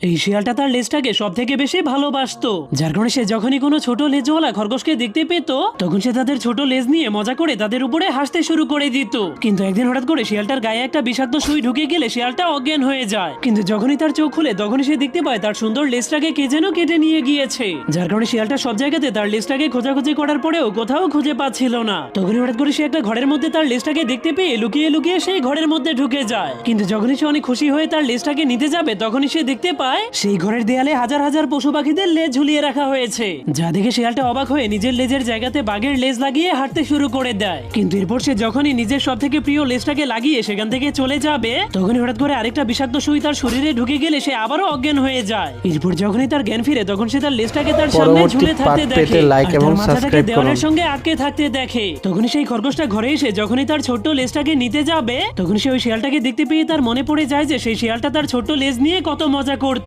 এই শিয়ালটা তার লেজটাকে সব থেকে বেশি ভালোবাসতো, যার কারণে সে যখনই কোনো ছোট লেজওয়ালা খরগোশকে দেখতে পেত তখন সে তাদের ছোট লেজ নিয়ে মজা করে তাদের উপরে হাসতে শুরু করে দিত। কিন্তু একদিন হঠাৎ করে শিয়ালটার গায়ে একটা বিষাক্ত সুই ঢুকে গেলে শিয়ালটা অজ্ঞান হয়ে যায়। কিন্তু যখনই তার চোখ খুলে তখনই সে দেখতে পায় তার সুন্দর লেজটাকে কে যেন কেটে নিয়ে গিয়েছে, যার কারণে শিয়ালটা সব জায়গাতে তার লেজটাকে খোঁজাখুঁজি করার পরেও কোথাও খুঁজে পাচ্ছিল না। তখনই হঠাৎ করে সে একটা ঘরের মধ্যে তার লেজটাকে দেখতে পেয়ে লুকিয়ে লুকিয়ে সেই ঘরের মধ্যে ঢুকে যায়। কিন্তু যখনই সে অনেক খুশি হয়ে তার লেজটাকে নিতে যাবে তখনই সে দেখতে পায় সেই ঘরের দেয়ালে হাজার হাজার পশু পাখিদের লেজ ঝুলিয়ে রাখা হয়েছে, যা দেখে শিয়ালটা অবাক হয়ে নিজের লেজের জায়গাতে বাঘের লেজ লাগিয়ে হাঁটতে শুরু করে দেয়। কিন্তু এরপর সে যখনই নিজের সব থেকে প্রিয় লেজটাকে লাগিয়ে সেখান থেকে চলে যাবে তখনই হঠাৎ করে আরেকটা বিষাক্ত সুই তার শরীরে ঢুকে গেলে সে আবারও অজ্ঞান হয়ে যায়। এরপর যখনই তার জ্ঞান ফিরে তখন সে তার লেজটাকে তার সামনে ঝুলে থাকতে দেখে আর তার মাথাটাকে দেওয়ালের সঙ্গে আটকে থাকতে দেখে। তখনই সেই খরগোশটা ঘরে এসে যখনই তার ছোট্ট লেজটাকে নিতে যাবে তখন সে ওই শিয়ালটাকে দেখতে পেয়ে তার মনে পড়ে যায় যে সেই শিয়ালটা তার ছোট্ট লেজ নিয়ে কত মজা করত।